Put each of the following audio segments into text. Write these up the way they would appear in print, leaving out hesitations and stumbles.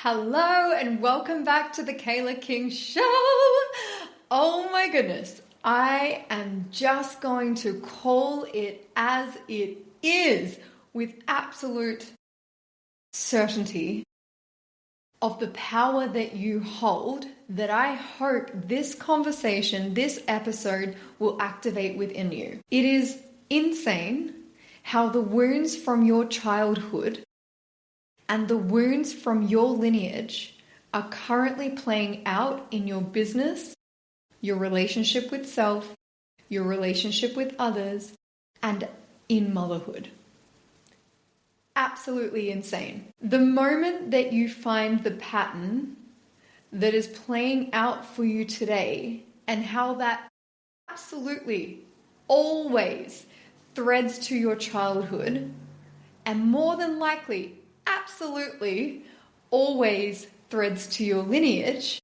Hello and welcome back to the Kailah King Show. Oh my goodness, I am just going to call it as it is with absolute certainty of the power that you hold, that I hope this conversation, this episode will activate within you. It is insane how the wounds from your childhood and the wounds from your lineage are currently playing out in your business, your relationship with self, your relationship with others, and in motherhood. Absolutely insane. The moment that you find the pattern that is playing out for you today and how that absolutely always threads to your childhood and more than likely absolutely always threads to your lineage,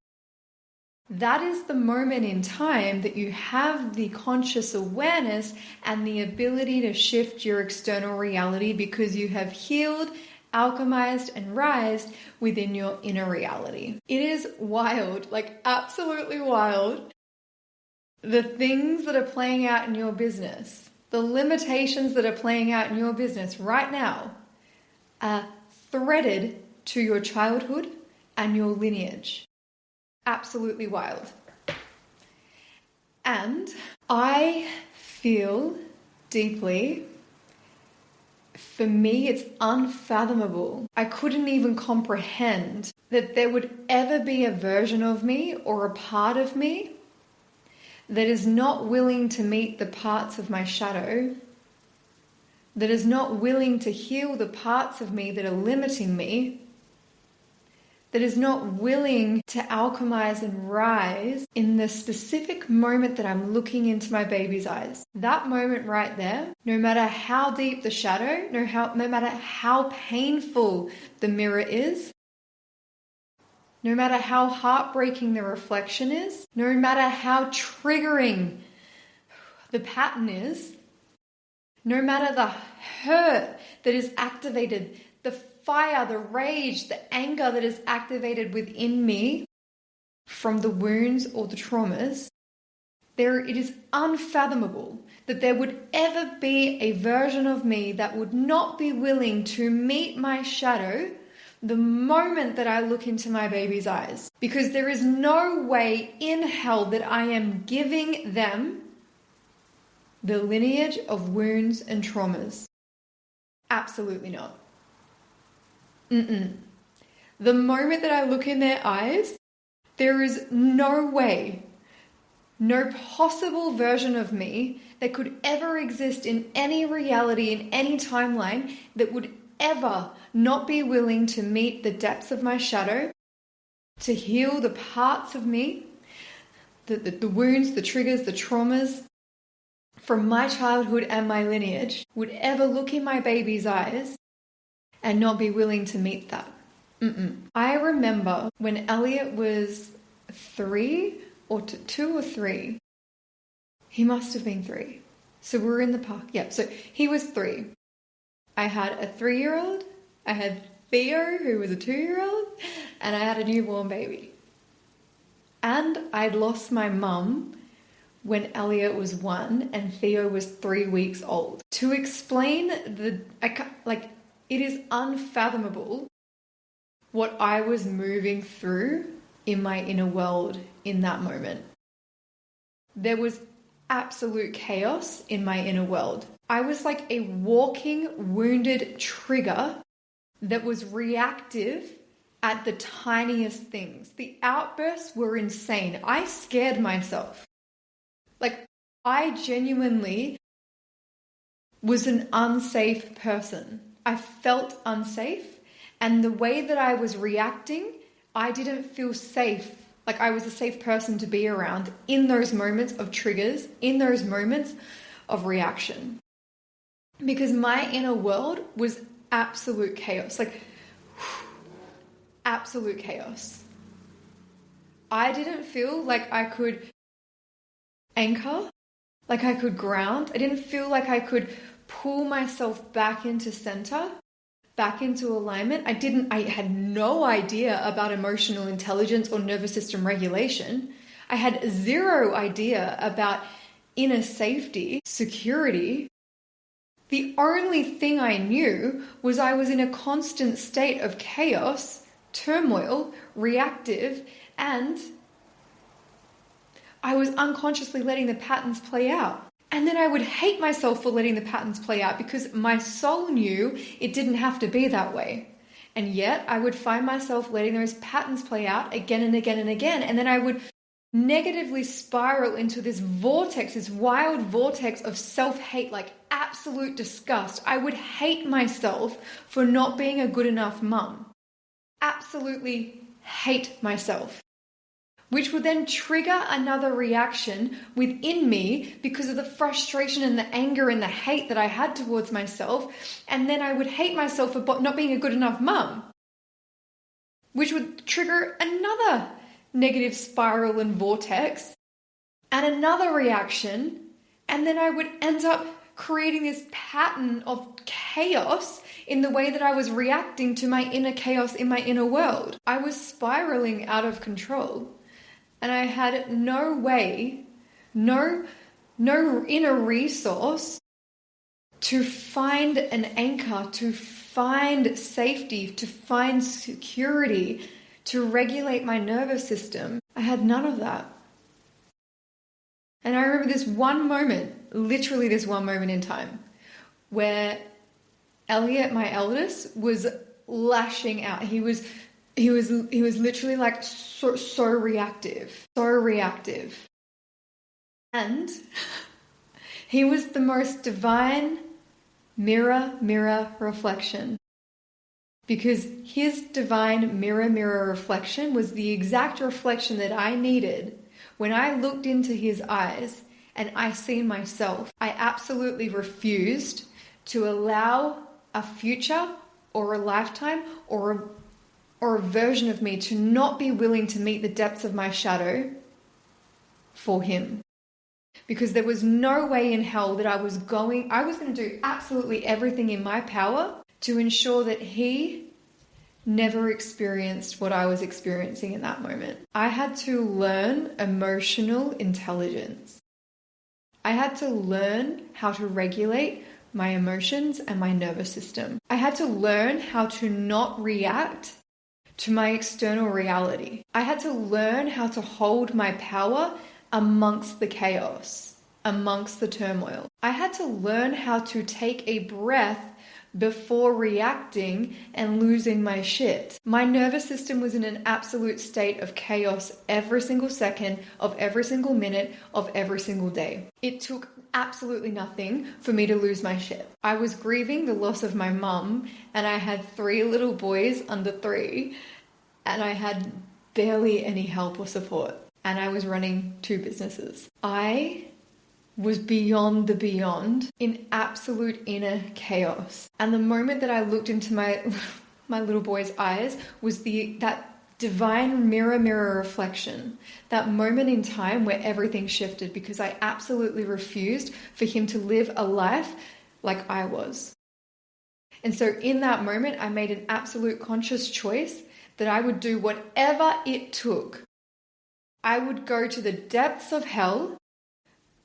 that is the moment in time that you have the conscious awareness and the ability to shift your external reality because you have healed, alchemized, and rised within your inner reality. It is wild, like absolutely wild, the things that are playing out in your business, the limitations that are playing out in your business right now are threaded to your childhood and your lineage. Absolutely wild. And I feel deeply, for me, it's unfathomable. I couldn't even comprehend that there would ever be a version of me or a part of me that is not willing to meet the parts of my shadow, that is not willing to heal the parts of me that are limiting me, that is not willing to alchemize and rise in the specific moment that I'm looking into my baby's eyes. That moment right there, no matter how deep the shadow, no matter how painful the mirror is, no matter how heartbreaking the reflection is, no matter how triggering the pattern is, no matter the hurt that is activated, the fire, the rage, the anger that is activated within me from the wounds or the traumas, it is unfathomable that there would ever be a version of me that would not be willing to meet my shadow the moment that I look into my baby's eyes. Because there is no way in hell that I am giving them the lineage of wounds and traumas. Absolutely not. The moment that I look in their eyes, there is no way, no possible version of me that could ever exist in any reality, in any timeline, that would ever not be willing to meet the depths of my shadow, to heal the parts of me, the wounds, the triggers, the traumas from my childhood and my lineage, would ever look in my baby's eyes and not be willing to meet that. I remember when Elliot was 3 or 2 or 3. He must have been 3. So we were in the park. Yeah, so he was 3. I had a 3-year-old, I had Theo, who was a 2-year-old, and I had a newborn baby. And I'd lost my mum when Elliot was 1 and Theo was 3 weeks old. To explain it is unfathomable what I was moving through in my inner world in that moment. There was absolute chaos in my inner world. I was like a walking wounded trigger that was reactive at the tiniest things. The outbursts were insane. I scared myself. Like, I genuinely was an unsafe person. I felt unsafe, and the way that I was reacting, I didn't feel safe. Like I was a safe person to be around in those moments of triggers, in those moments of reaction. Because my inner world was absolute chaos. Like, absolute chaos. I didn't feel like I could anchor, like I could ground. I didn't feel like I could pull myself back into center. back into alignment. I had no idea about emotional intelligence or nervous system regulation. I had zero idea about inner safety, security. The only thing I knew was I was in a constant state of chaos, turmoil, reactive, and I was unconsciously letting the patterns play out. And then I would hate myself for letting the patterns play out because my soul knew it didn't have to be that way. And yet I would find myself letting those patterns play out again and again and again. And then I would negatively spiral into this vortex, this wild vortex of self-hate, like absolute disgust. I would hate myself for not being a good enough mum. Absolutely hate myself. Which would then trigger another reaction within me because of the frustration and the anger and the hate that I had towards myself. And then I would hate myself for not being a good enough mum. Which would trigger another negative spiral and vortex and another reaction, and then I would end up creating this pattern of chaos in the way that I was reacting to my inner chaos in my inner world. I was spiraling out of control, and I had no way, no inner resource to find an anchor, to find safety, to find security, to regulate my nervous system. I had none of that. And I remember this one moment, literally this one moment in time, where Elliot, my eldest, was lashing out. He was literally like so reactive. And he was the most divine mirror reflection. Because his divine mirror reflection was the exact reflection that I needed when I looked into his eyes and I seen myself. I absolutely refused to allow a future or a lifetime or a version of me to not be willing to meet the depths of my shadow for him. Because there was no way in hell that I was going to do absolutely everything in my power to ensure that he never experienced what I was experiencing in that moment. I had to learn emotional intelligence. I had to learn how to regulate my emotions and my nervous system. I had to learn how to not react to my external reality. I had to learn how to hold my power amongst the chaos, amongst the turmoil. I had to learn how to take a breath before reacting and losing my shit. My nervous system was in an absolute state of chaos every single second of every single minute of every single day. It took absolutely nothing for me to lose my shit. I was grieving the loss of my mum, and I had 3 little boys under 3, and I had barely any help or support, and I was running 2 businesses. I was beyond the beyond in absolute inner chaos. And the moment that I looked into my little boy's eyes was that divine mirror reflection, that moment in time where everything shifted, because I absolutely refused for him to live a life like I was. And so in that moment, I made an absolute conscious choice that I would do whatever it took. I would go to the depths of hell.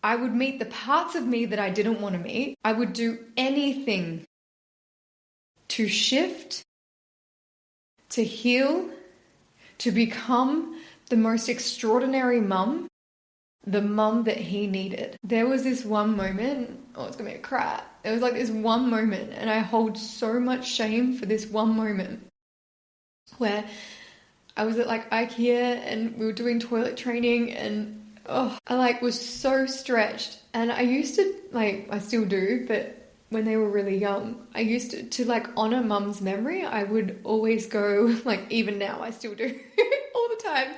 I would meet the parts of me that I didn't want to meet. I would do anything to shift, to heal, to become the most extraordinary mum, the mum that he needed. There was this one moment, it's gonna make me cry. There was like this one moment, and I hold so much shame for this one moment, where I was at like IKEA and we were doing toilet training, and I was so stretched. And I used to, I still do, but when they were really young, I used to honor mum's memory. I would always go, even now I still do all the time.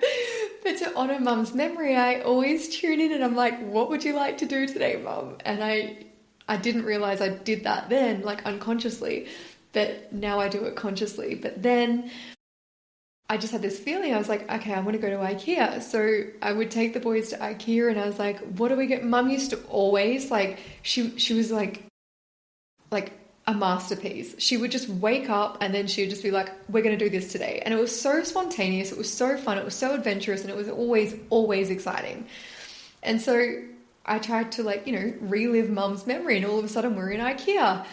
But to honor mum's memory, I always tune in and I'm like, what would you like to do today, mum? And I didn't realize I did that then, unconsciously, but now I do it consciously. But then I just had this feeling. I was like, okay, I want to go to IKEA. So I would take the boys to IKEA, and I was like, what do we get? Mum used to always she was like a masterpiece. She would just wake up and then she would just be like, we're going to do this today. And it was so spontaneous. It was so fun. It was so adventurous. And it was always, always exciting. And so I tried to relive mum's memory, and all of a sudden we're in IKEA.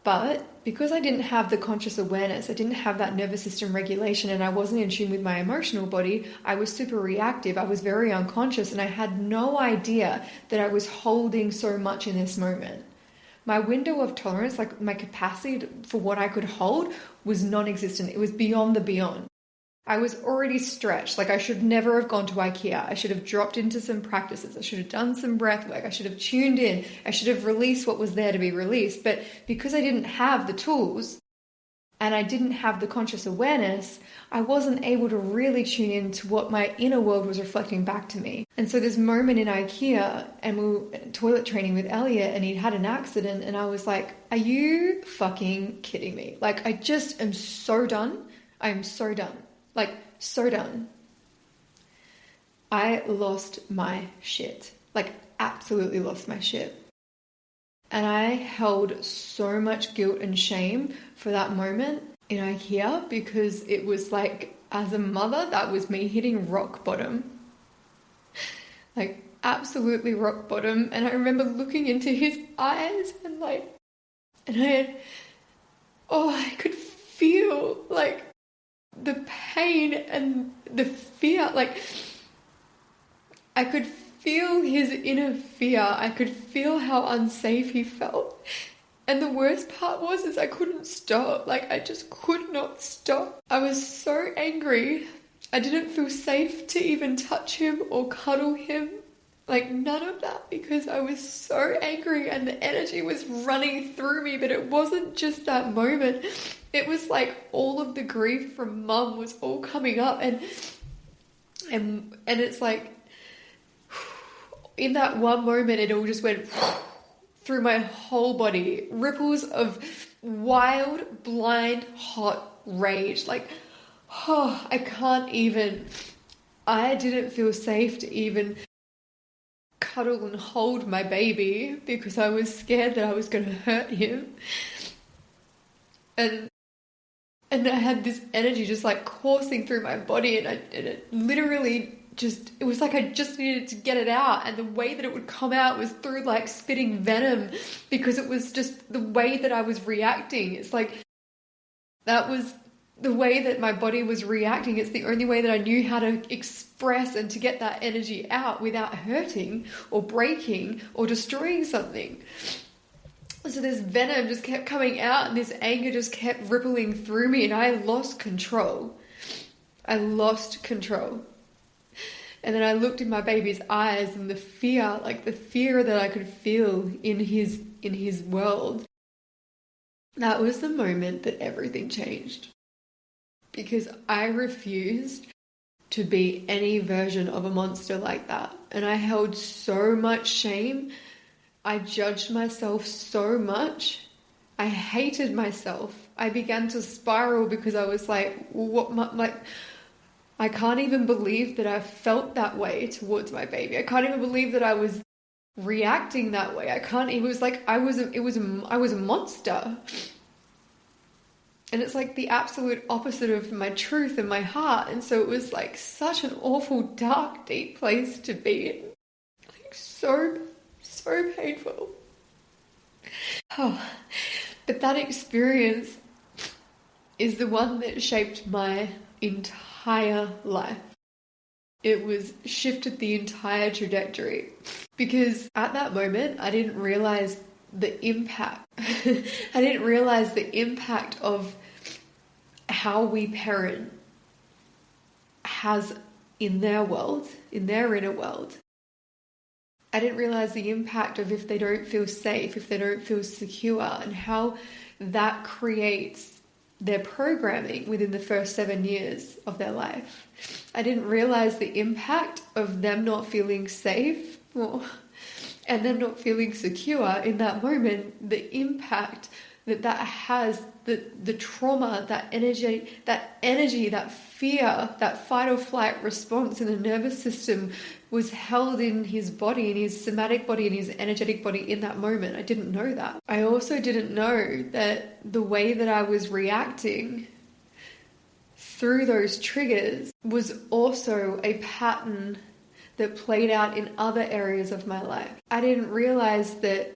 But because I didn't have the conscious awareness, I didn't have that nervous system regulation, and I wasn't in tune with my emotional body, I was super reactive. I was very unconscious, and I had no idea that I was holding so much in this moment. My window of tolerance, like my capacity for what I could hold, was non-existent. It was beyond the beyond. I was already stretched. Like, I should never have gone to IKEA. I should have dropped into some practices. I should have done some breath work. I should have tuned in. I should have released what was there to be released. But because I didn't have the tools and I didn't have the conscious awareness, I wasn't able to really tune in to what my inner world was reflecting back to me. And so this moment in IKEA, and we were toilet training with Elliot, and he'd had an accident, and I was like, are you fucking kidding me? Like, I just am so done. I am so done. Like, so done. I lost my shit. Like, absolutely lost my shit. And I held so much guilt and shame for that moment in IKEA, because it was like, as a mother, that was me hitting rock bottom. Like, absolutely rock bottom. And I remember looking into his eyes and I could feel like the pain and the fear. Like, I could feel his inner fear. I could feel how unsafe he felt. And the worst part was I couldn't stop. Like, I just could not stop. I was so angry. I didn't feel safe to even touch him or cuddle him. Like, none of that, because I was so angry and the energy was running through me. But it wasn't just that moment. It was like all of the grief from mum was all coming up, and it's like, in that one moment, it all just went through my whole body. Ripples of wild, blind, hot rage. Like, I didn't feel safe to even cuddle and hold my baby, because I was scared that I was going to hurt him. And I had this energy just like coursing through my body, and it literally it was like I just needed to get it out. And the way that it would come out was through like spitting venom, because it was just the way that I was reacting. It's like, that was the way that my body was reacting. It's the only way that I knew how to express and to get that energy out without hurting or breaking or destroying something. So this venom just kept coming out, and this anger just kept rippling through me, and I lost control. And then I looked in my baby's eyes, and the fear that I could feel in his world, that was the moment that everything changed. Because I refused to be any version of a monster like that. And I held so much shame. I judged myself so much. I hated myself. I began to spiral, because I was like, I can't even believe that I felt that way towards my baby. I can't even believe that I was reacting that way. It was like I was a monster. And it's like the absolute opposite of my truth and my heart. And so it was like such an awful, dark, deep place to be in. Like, so painful. But that experience is the one that shaped my entire life. It was shifted the entire trajectory, because at that moment I didn't realize the impact. I didn't realize the impact of how we parent has in their world, in their inner world. I didn't realize the impact of if they don't feel safe, if they don't feel secure, and how that creates their programming within the first 7 years of their life. I didn't realize the impact of them not feeling safe and them not feeling secure in that moment, the impact that has the trauma, that energy, that fear, that fight or flight response in the nervous system was held in his body, in his somatic body, in his energetic body in that moment. I didn't know that. I also didn't know that the way that I was reacting through those triggers was also a pattern that played out in other areas of my life. I didn't realize that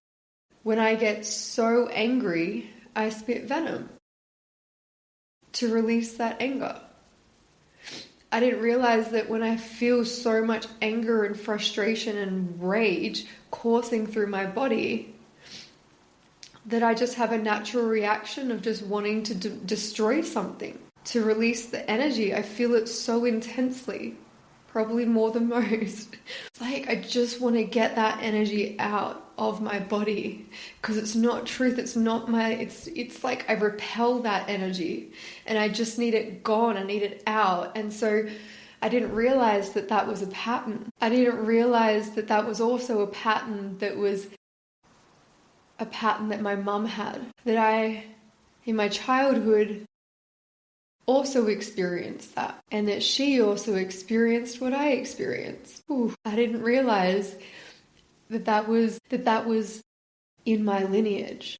when I get so angry, I spit venom to release that anger. I didn't realize that when I feel so much anger and frustration and rage coursing through my body, that I just have a natural reaction of just wanting to destroy something, to release the energy. I feel it so intensely, probably more than most. It's like I just want to get that energy out of my body because it's not truth. It's not it's like I repel that energy and I just need it gone. I need it out. And so I didn't realize that that was a pattern. I didn't realize that that was also a pattern that was a pattern that my mum had, that I, in my childhood, also experienced that, and that she also experienced what I experienced. I didn't realize that was in my lineage.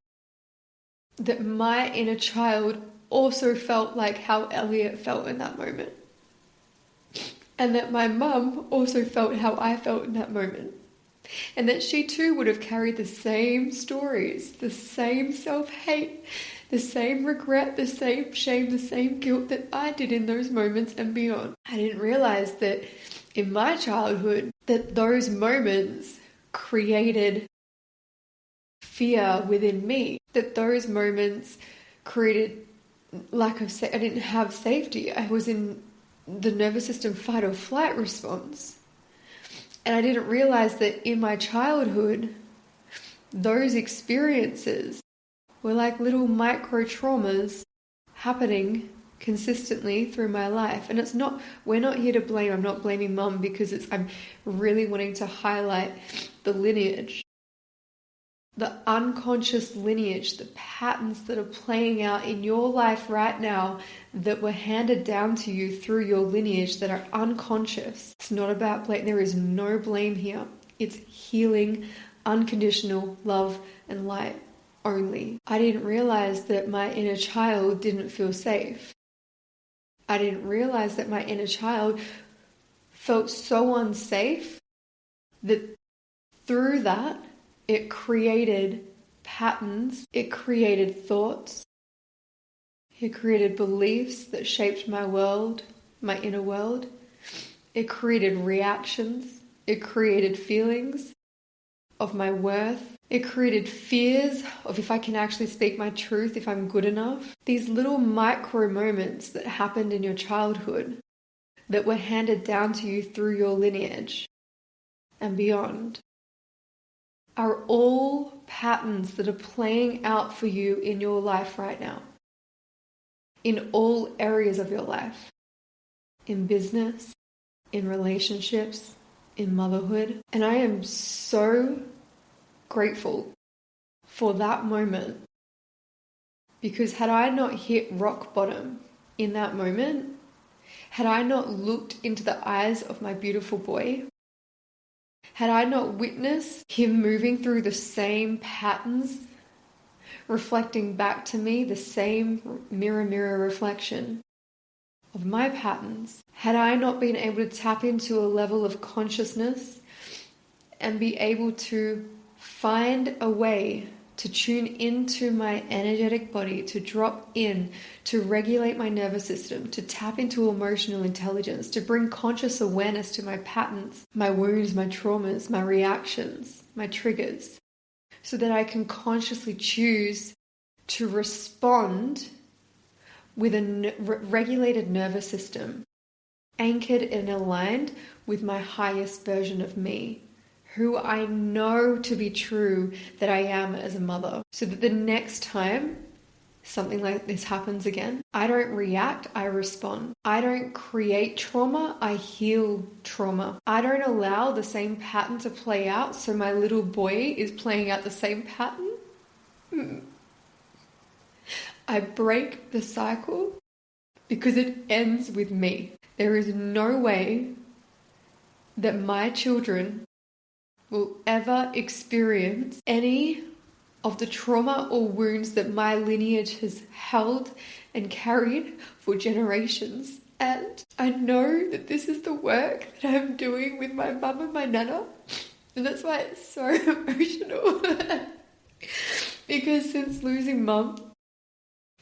That my inner child also felt like how Elliot felt in that moment. And that my mum also felt how I felt in that moment. And that she too would have carried the same stories, the same self-hate, the same regret, the same shame, the same guilt that I did in those moments and beyond. I didn't realize that in my childhood, that those moments created fear within me, that those moments created lack of I didn't have safety. I was in the nervous system fight or flight response. And I didn't realize that in my childhood, those experiences were like little micro traumas happening consistently through my life. And we're not here to blame. I'm not blaming mum because I'm really wanting to highlight the lineage, the unconscious lineage, the patterns that are playing out in your life right now that were handed down to you through your lineage that are unconscious. It's not about blame. There is no blame here. It's healing, unconditional love and light only. I didn't realize that my inner child didn't feel safe. I didn't realize that my inner child felt so unsafe that through that, it created patterns, it created thoughts, it created beliefs that shaped my world, my inner world. It created reactions, it created feelings of my worth. It created fears of if I can actually speak my truth, if I'm good enough. These little micro moments that happened in your childhood that were handed down to you through your lineage and beyond are all patterns that are playing out for you in your life right now. In all areas of your life. In business, in relationships, in motherhood. And I am so grateful for that moment, because had I not hit rock bottom in that moment, had I not looked into the eyes of my beautiful boy, had I not witnessed him moving through the same patterns, reflecting back to me the same mirror reflection of my patterns, had I not been able to tap into a level of consciousness and be able to find a way to tune into my energetic body, to drop in, to regulate my nervous system, to tap into emotional intelligence, to bring conscious awareness to my patterns, my wounds, my traumas, my reactions, my triggers, so that I can consciously choose to respond with a regulated nervous system, anchored and aligned with my highest version of me, who I know to be true that I am as a mother, so that the next time something like this happens again, I don't react, I respond. I don't create trauma, I heal trauma. I don't allow the same pattern to play out, so my little boy is playing out the same pattern. I break the cycle because it ends with me. There is no way that my children will ever experience any of the trauma or wounds that my lineage has held and carried for generations. And I know that this is the work that I'm doing with my mum and my nana. And that's why it's so emotional. Because since losing mum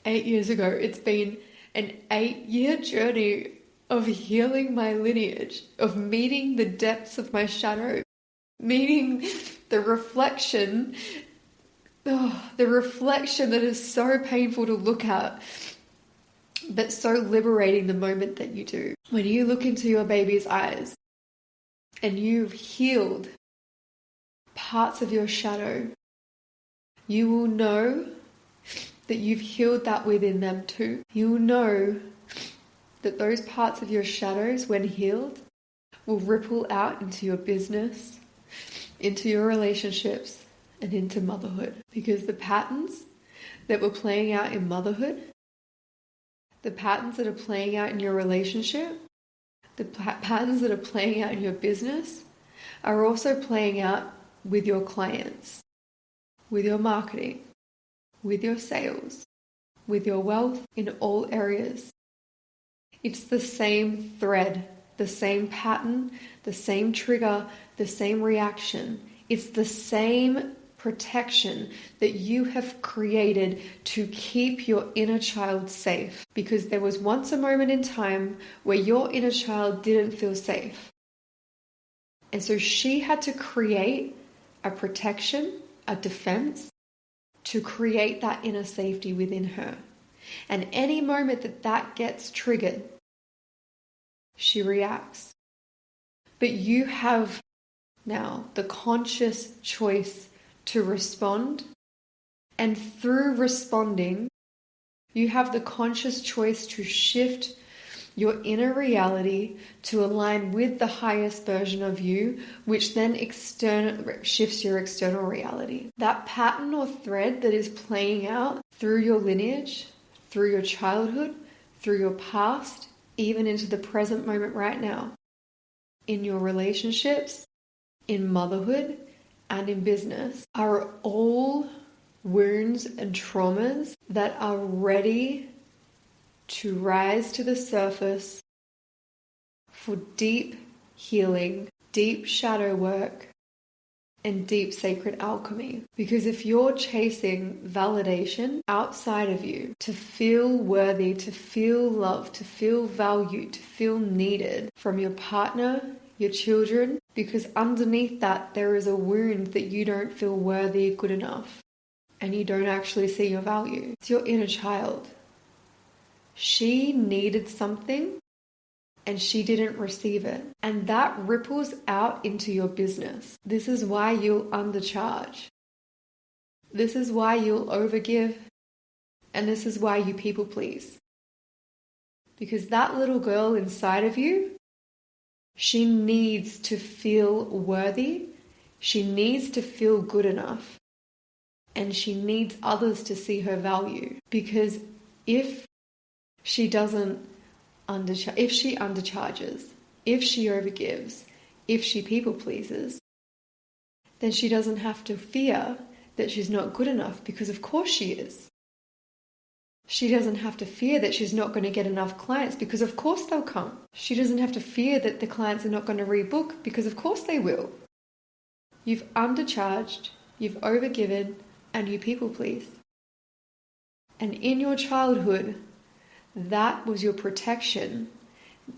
8 years ago, it's been an 8-year journey of healing my lineage, of meeting the depths of my shadow, meeting the reflection that is so painful to look at, but so liberating the moment that you do. When you look into your baby's eyes and you've healed parts of your shadow, you will know that you've healed that within them too. You will know that those parts of your shadows, when healed, will ripple out into your business, into your relationships, and into motherhood. Because the patterns that were playing out in motherhood, the patterns that are playing out in your relationship, the patterns that are playing out in your business are also playing out with your clients, with your marketing, with your sales, with your wealth, in all areas. It's the same thread, the same pattern, the same trigger, the same reaction. It's the same protection that you have created to keep your inner child safe. Because there was once a moment in time where your inner child didn't feel safe. And so she had to create a protection, a defense, to create that inner safety within her. And any moment that that gets triggered, she reacts. But you have now the conscious choice to respond. And through responding, you have the conscious choice to shift your inner reality to align with the highest version of you, which then shifts your external reality. That pattern or thread that is playing out through your lineage, through your childhood, through your past, even into the present moment right now, in your relationships, in motherhood, and in business, are all wounds and traumas that are ready to rise to the surface for deep healing, deep shadow work, and deep sacred alchemy. Because if you're chasing validation outside of you to feel worthy, to feel loved, to feel valued, to feel needed from your partner, your children, because underneath that there is a wound that you don't feel worthy, good enough, and you don't actually see your value. It's your inner child. She needed something and she didn't receive it. And that ripples out into your business. This is why you'll undercharge. This is why you'll overgive. And this is why you people please. Because that little girl inside of you, she needs to feel worthy. She needs to feel good enough. And she needs others to see her value. Because if she if she undercharges, if she overgives, if she people pleases, then she doesn't have to fear that she's not good enough, because of course she is. She doesn't have to fear that she's not going to get enough clients, because of course they'll come. She doesn't have to fear that the clients are not going to rebook, because of course they will. You've undercharged, you've overgiven, and you people please. And in your childhood, that was your protection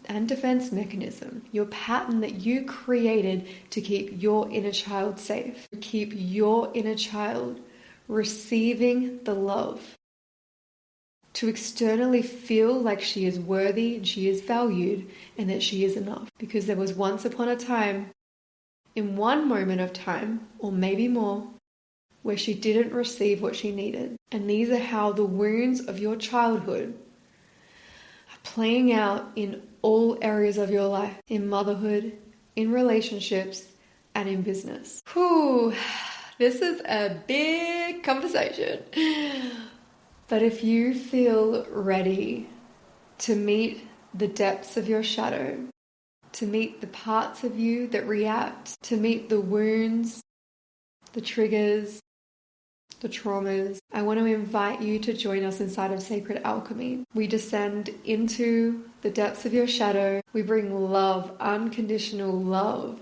and defense mechanism, your pattern that you created to keep your inner child safe, to keep your inner child receiving the love, to externally feel like she is worthy and she is valued and that she is enough. Because there was once upon a time, in one moment of time, or maybe more, where she didn't receive what she needed. And these are how the wounds of your childhood playing out in all areas of your life, in motherhood, in relationships, and in business. Whew, this is a big conversation. But if you feel ready to meet the depths of your shadow, to meet the parts of you that react, to meet the wounds, the triggers, the traumas, I want to invite you to join us inside of Sacred Alchemy. We descend into the depths of your shadow. We bring love, unconditional love,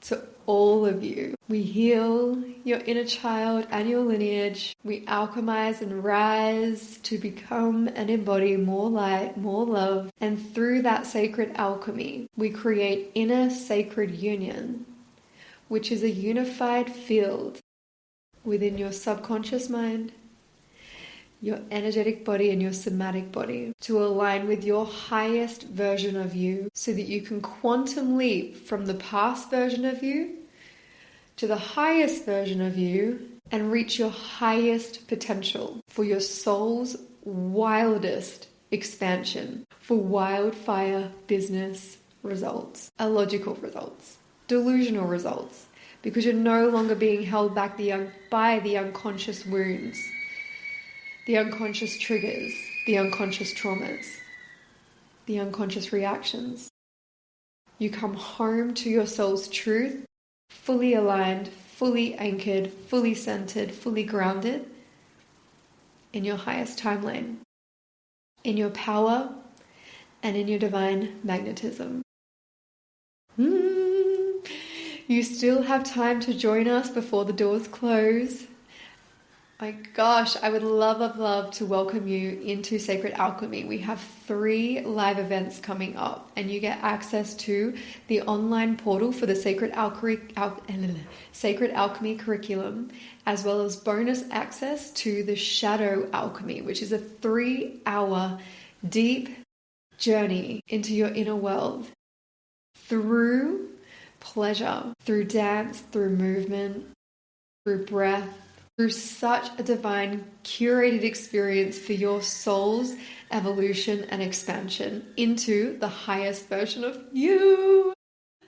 to all of you. We heal your inner child and your lineage. We alchemize and rise to become and embody more light, more love. And through that sacred alchemy, we create inner sacred union, which is a unified field within your subconscious mind, your energetic body, and your somatic body to align with your highest version of you so that you can quantum leap from the past version of you to the highest version of you and reach your highest potential for your soul's wildest expansion, for wildfire business results, illogical results, delusional results, because you're no longer being held back by the unconscious wounds, the unconscious triggers, the unconscious traumas, the unconscious reactions. You come home to your soul's truth, fully aligned, fully anchored, fully centered, fully grounded in your highest timeline, in your power, and in your divine magnetism. You still have time to join us before the doors close. My gosh, I would love to welcome you into Sacred Alchemy. We have 3 live events coming up, and you get access to the online portal for the Sacred Alchemy curriculum, as well as bonus access to the Shadow Alchemy, which is a 3-hour deep journey into your inner world through pleasure, through dance, through movement, through breath, through such a divine, curated experience for your soul's evolution and expansion into the highest version of you.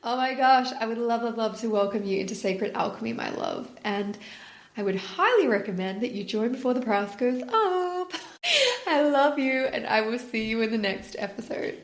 Oh my gosh, I would love to welcome you into Sacred Alchemy, my love. And I would highly recommend that you join before the price goes up. I love you, and I will see you in the next episode.